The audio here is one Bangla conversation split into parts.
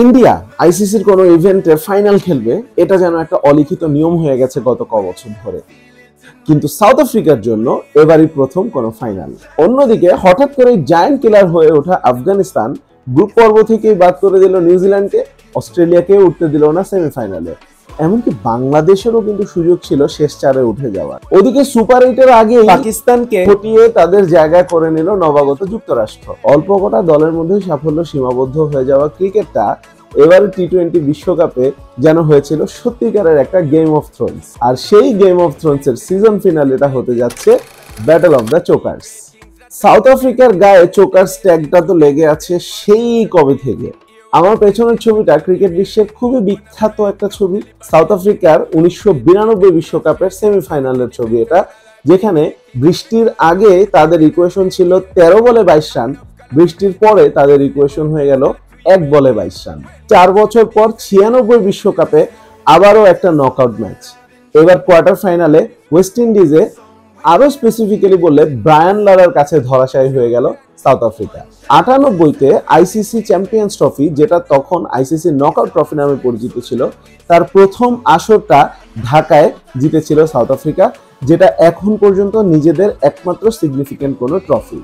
ইন্ডিয়া আইসিসির কোনো ইভেন্টে ফাইনাল খেলবে এটা যেন একটা অলিখিত নিয়ম হয়ে গেছে গত কবছর ধরে। কিন্তু সাউথ আফ্রিকার জন্য এবারই প্রথম কোনো ফাইনাল। অন্যদিকে হঠাৎ করে জায়ান্ট কিলার হয়ে ওঠা আফগানিস্তান গ্রুপ পর্ব থেকেই বাদ করে দিল নিউজিল্যান্ডকে, অস্ট্রেলিয়াকে উঠতে দিল না সেমিফাইনালে। এমনকি বাংলাদেশেরও কিন্তু সুযোগ ছিল শেষ চারে উঠে যাওয়ার। ওদিকে সুপার 8-এর আগে পাকিস্তানকে হটিয়ে তাদের জায়গায় করে নিল নবাগত যুক্তরাষ্ট্র। অল্প কটা দলের মধ্যে সাফল্য সীমাবদ্ধ হয়ে যাওয়া ক্রিকেটটা এবার টি-20 বিশ্বকাপে যেন হয়েছিল সত্যিকারের একটা গেম অফ থ্রোনস। আর সেই গেম অফ থ্রোনস এর সিজন ফিনালেটা হতে যাচ্ছে battle of the chokers. South আফ্রিকার গায়ে চোকার্স ট্যাগটা তো লেগে আছে সেই কবে থেকে। আমার পেছনের ছবিটা ক্রিকেট বিশ্বের খুবই বিখ্যাত একটা ছবি, সাউথ আফ্রিকার 1992 বিশ্বকাপের সেমিফাইনালের ছবি এটা, যেখানে বৃষ্টির আগে তাদের ইকুয়েশন ছিল 13 বলে 22 রান, বৃষ্টির পরে তাদের ইকুয়েশন হয়ে গেল 1 বলে 22 রান। 4 বছর পর 96 বিশ্বকাপে আবারও একটা নকআউট ম্যাচ। এবার কোয়ার্টার ফাইনালে ওয়েস্ট ইন্ডিজে, আরো স্পেসিফিক্যালি বললে ব্রায়ান লারার কাছে ধরাশায়ী হয়ে গেল সাউথ আফ্রিকা। 98-তে আইসিসি চ্যাম্পিয়ন্স ট্রফি, যেটা তখন আইসিসি নকআউট ট্রফি নামে পরিচিত ছিল, তার প্রথম আসরটা ঢাকায় জিতেছিল সাউথ আফ্রিকা, যেটা এখন পর্যন্ত নিজেদের একমাত্র সিগনিফিক্যান্ট কোনো ট্রফি।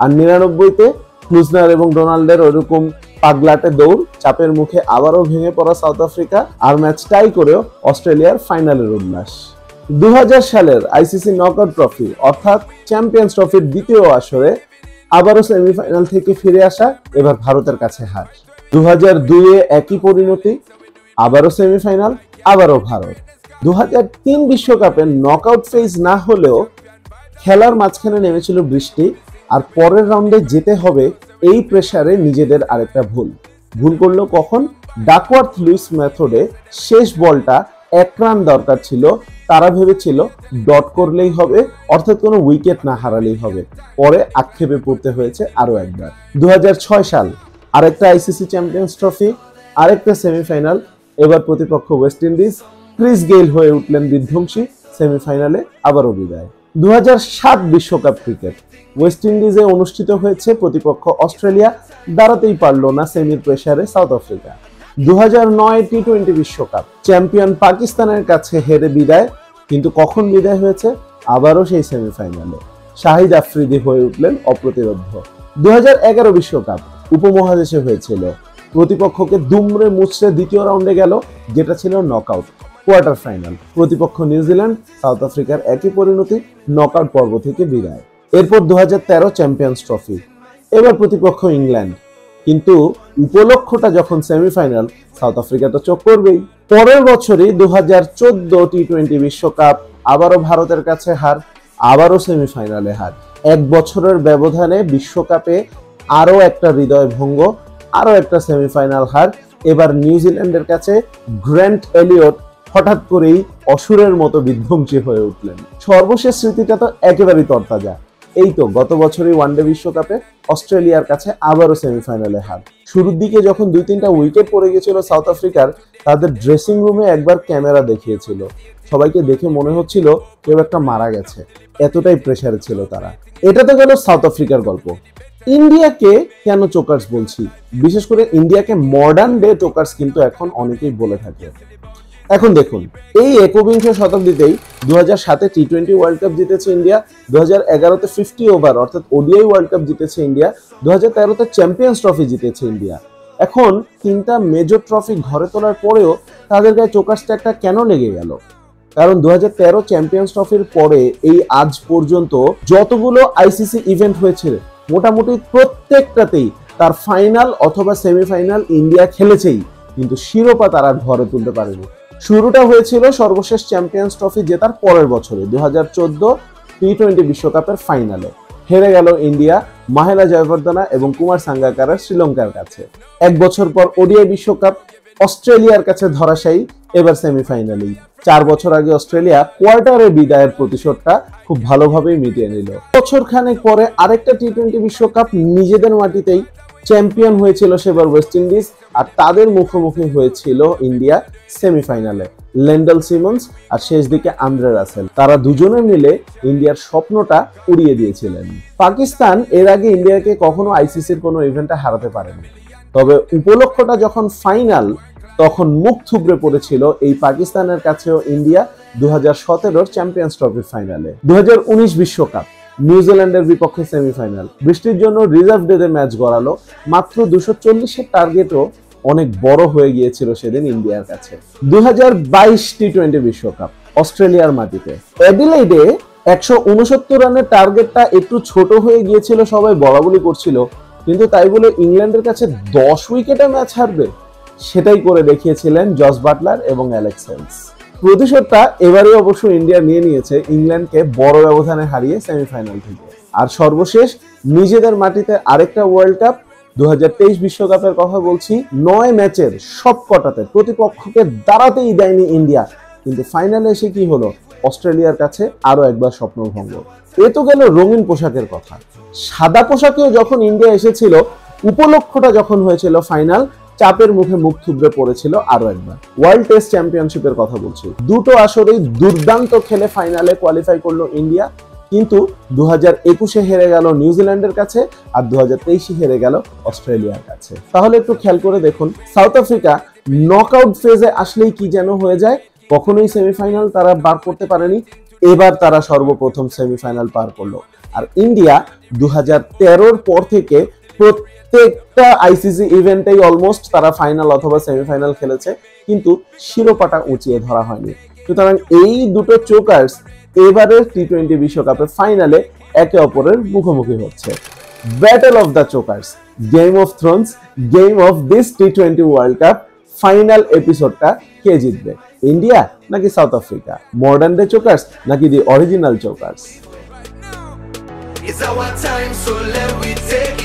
আর 99-তে ক্লুজনার এবং ডোনাল্ডের ওইরকম পাগলাটে দৌড় চাপের মুখে আবারও ভেঙে পড়া সাউথ আফ্রিকা, আর ম্যাচ টাই করেও অস্ট্রেলিয়ার ফাইনালের উল্লাস। 2000 সালের আইসিসি নকআউট ট্রফি অর্থাৎ চ্যাম্পিয়ন্স ট্রফির দ্বিতীয় আসরে আবারও সেমিফাইনাল থেকে ফিরে আসা, এবার ভারতের কাছে হার। 2002-এ একই পরিণতি, আবারও সেমিফাইনাল, আবারও ভারত। 2003 বিশ্বকাপে নকআউট ফেজ না হলেও খেলার মাঝখানে নেমেছিল বৃষ্টি, আর পরের রাউন্ডে যেতে হবে এই প্রেসারে নিজেদের আরেকটা ভুল করলো কখন? ডাকওয়ার্থ লুইস মেথডে শেষ বলটা 1 রান দরকার ছিল, তারা ভেবেছিল ডট করলেই হবে, অর্থাৎ কোনো উইকেট না হারালেই হবে। পরে আক্ষেপে পড়তে হয়েছে আরো একবার। 2006 সাল, আরেকটা আইসিসি চ্যাম্পিয়ন্স ট্রফি, আরেকটা সেমিফাইনাল, এবার প্রতিপক্ষ ওয়েস্ট ইন্ডিজ। ক্রিস গেইল হয়ে উঠলেন বিধ্বংসী, সেমিফাইনালে আবারও বিদায়। 2007 বিশ্বকাপ ক্রিকেট, ওয়েস্ট ইন্ডিজে অনুষ্ঠিত হয়েছে, প্রতিপক্ষ অস্ট্রেলিয়া, দাঁড়াতেই পারলো না সেমির প্রেসারে সাউথ আফ্রিকা। 2009 টি-20 বিশ্বকাপ, চ্যাম্পিয়ন পাকিস্তানের কাছে হেরে বিদায়, কিন্তু কখন বিদায় হয়েছে? আবারও সেই সেমিফাইনালে। শাহিদ আফ্রিদি হয়ে উঠলেন অপ্রতিরোধ্য। 2011 বিশ্বকাপ উপমহাদেশে হয়েছিল, প্রতিপক্ষকে দুমড়ে মুচড়ে দ্বিতীয় রাউন্ডে গেল, যেটা ছিল নকআউট। কোয়ার্টার ফাইনাল, প্রতিপক্ষ নিউজিল্যান্ড, সাউথ আফ্রিকার একই পরিণতি, নকআউট পর্ব থেকে বিদায়। এরপর 2013 চ্যাম্পিয়ন্স ট্রফি, এবার প্রতিপক্ষ ইংল্যান্ড, কিন্তু উপলক্ষটা যখন সেমিফাইনাল, সাউথ আফ্রিকা তো চোখ করবেই। পরের বছরই 2014 টি-20 বিশ্বকাপ, আবারও ভারতের কাছে হার, আবারও সেমিফাইনালে হার। 1 বছরের ব্যবধানে বিশ্বকাপে আরো একটা হৃদয় ভঙ্গ, আরো একটা সেমিফাইনাল হার। এবার নিউজিল্যান্ডের কাছে গ্র্যান্ট এলিয়ট হঠাৎ করেই অসুরের মতো বিধ্বংসী হয়ে উঠলেন। সর্বশেষ স্মৃতিটা তো একেবারেই তরতাজা, এই তো গত বছরই ওয়ানডে বিশ্বকাপে অস্ট্রেলিয়ার কাছে আবারও সেমিফাইনালে হার। শুরুর দিকে যখন 2-3টা উইকেট পড়ে গেছিল সাউথ আফ্রিকার, তাদের ড্রেসিং রুমে একবার ক্যামেরা দেখিয়েছিল, সবাইকে দেখে মনে হচ্ছিল কেউ একটা মারা গেছে, এতটাই প্রেসারে ছিল তারা। এটা তো গেল সাউথ আফ্রিকার গল্প। ইন্ডিয়াকে কেন চোকার্স বলছি? বিশেষ করে ইন্ডিয়াকে মডার্ন ডে চোকার্স কিন্তু এখন অনেকেই বলে থাকে। এখন দেখুন, এই একবিংশ শতাব্দীতেই 2007-এ টি-20 ওয়ার্ল্ড কাপ জিতেছে ইন্ডিয়া, 2011-তে 50 ওভার অর্থাৎ ওডিআই ওয়ার্ল্ড কাপ জিতেছে ইন্ডিয়া, 2013-তে চ্যাম্পিয়ন্স ট্রফি জিতেছে ইন্ডিয়া। এখন 3টা মেজর ট্রফি ঘরে তোলার পরেও তাদের গায়ে চোকার্স ট্যাগটা কেন লেগে গেল? কারণ 2013 চ্যাম্পিয়ন্স ট্রফির পরে এই আজ পর্যন্ত যতগুলো আইসিসি ইভেন্ট হয়েছে, মোটামুটি প্রত্যেকটাতেই তার ফাইনাল অথবা সেমিফাইনাল ইন্ডিয়া খেলেছেই, কিন্তু শিরোপা তারা ঘরে তুলতে পারেনি। শুরুটা হয়েছিল সর্বশেষ চ্যাম্পিয়ন্স ট্রফি জেতার পরের বছরে 2014 টি-20 বিশ্বকাপের ফাইনালে। হেরে গেল ইন্ডিয়া মাহেলা জয়বর্ধনা এবং কুমার সাঙ্গাকারা শ্রীলঙ্কার কাছে। 1 বছর পর ওডিআই বিশ্বকাপ, অস্ট্রেলিয়ার কাছে ধরাশায়ী, এবার সেমিফাইনালেই। 4 বছর আগে অস্ট্রেলিয়া কোয়ার্টারে বিদায়ের প্রতিশোধটা খুব ভালোভাবেই মিটিয়ে নিল। বছর খানেক পরে আরেকটা টি-20 বিশ্বকাপ নিজেদের মাটিতেই, চ্যাম্পিয়ন হয়েছিল সেবার ওয়েস্ট ইন্ডিজ, আর তাদের মুখোমুখি হয়েছিল ইন্ডিয়া সেমিফাইনালে। লেন্ডল সিমন্স আর শেষ দিকে আন্দ্রে রাসেল, তারা দুজনে মিলে ইন্ডিয়ার স্বপ্নটা উড়িয়ে দিয়েছিলেন। পাকিস্তান এর আগে ইন্ডিয়াকে কখনো আইসিসির কোনো ইভেন্টে হারাতে পারেনি, তবে উপলক্ষটা যখন ফাইনাল, তখন মুখ থুবড়ে পড়েছিল এই পাকিস্তানের কাছেও ইন্ডিয়া 2017 চ্যাম্পিয়ন্স ট্রফি ফাইনালে। 2019 বিশ্বকাপ নিউজিল্যান্ডের বিপক্ষে সেমিফাইনাল, বৃষ্টির জন্য রিজার্ভ ডেতে ম্যাচ গড়ালো, মাত্র 240-এর টার্গেটও অনেক বড় হয়ে গিয়েছিল সেদিন ইন্ডিয়ার কাছে। 2022 টি-20 বিশ্বকাপ অস্ট্রেলিয়ার মাটিতে অ্যাডিলেইডে 169 রানের টার্গেটটা একটু ছোট হয়ে গিয়েছিল, সবাই বলাবলি করছিল, কিন্তু তাই বলে ইংল্যান্ডের কাছে 10 উইকেটে ম্যাচ হারবে? সেটাই করে দেখিয়েছিলেন জস বাটলার এবং অ্যালেক্স হেলস। প্রতিশোধটা এবারে অবশ্য ইন্ডিয়া নিয়ে নিয়েছে, ইংল্যান্ডকে বড় ব্যবধানে হারিয়ে সেমিফাইনাল থেকে। আর সর্বশেষ নিজেদের মাটিতে আরেকটা ওয়ার্ল্ড কাপ, 2023 বিশ্বকাপের কথা বলছি। 9 ম্যাচের সবকটাতে প্রতিপক্ষকে দাঁড়াতেই দেয়নি ইন্ডিয়া, কিন্তু ফাইনালে এসে কি হলো? অস্ট্রেলিয়ার কাছে আরো একবার স্বপ্নভঙ্গ। এ তো গেল রঙিন পোশাকের কথা। সাদা পোশাকেও যখন ইন্ডিয়া এসেছিল, উপলক্ষটা যখন হয়েছিল ফাইনাল, চাপের মুখে মুখ থুবড়ে পড়েছিল আরো একবার। ওয়ার্ল্ড টেস্ট চ্যাম্পিয়নশিপের কথা বলছি। দুটো আসরেই দুর্দান্ত খেলে ফাইনালে কোয়ালিফাই করলো ইন্ডিয়া, কিন্তু 2021-এ হেরে গেল নিউজিল্যান্ডের কাছে, আর 2023-এ হেরে গেল অস্ট্রেলিয়ার কাছে। তাহলে একটু খেয়াল করে দেখুন, সাউথ আফ্রিকা নকআউট ফেজে আসলেই কি যেন হয়ে যায়, কখনোই সেমিফাইনাল তারা বার করতে পারেনি, এবার তারা সর্বপ্রথম সেমিফাইনাল পার করলো। আর ইন্ডিয়া 2013-র পর থেকে প্রত্যেকটা আইসিসি ইভেন্টেই অলমোস্ট তারা ফাইনাল অথবা সেমিফাইনাল খেলেছে, কিন্তু শিরোপাটা উঁচিয়ে ধরা হয়নি। সুতরাং এই দুটো চোকার্স এবারের টি-20 বিশ্বকাপে ফাইনালে একে অপরের মুখোমুখি হচ্ছে। Battle of the chokers, game of thrones, game of this টি-20 ওয়ার্ল্ড কাপ ফাইনাল এপিসোডটা কে জিতবে? ইন্ডিয়া নাকি South Africa? Modern day chokers নাকি the original chokers? It's our time, so let we take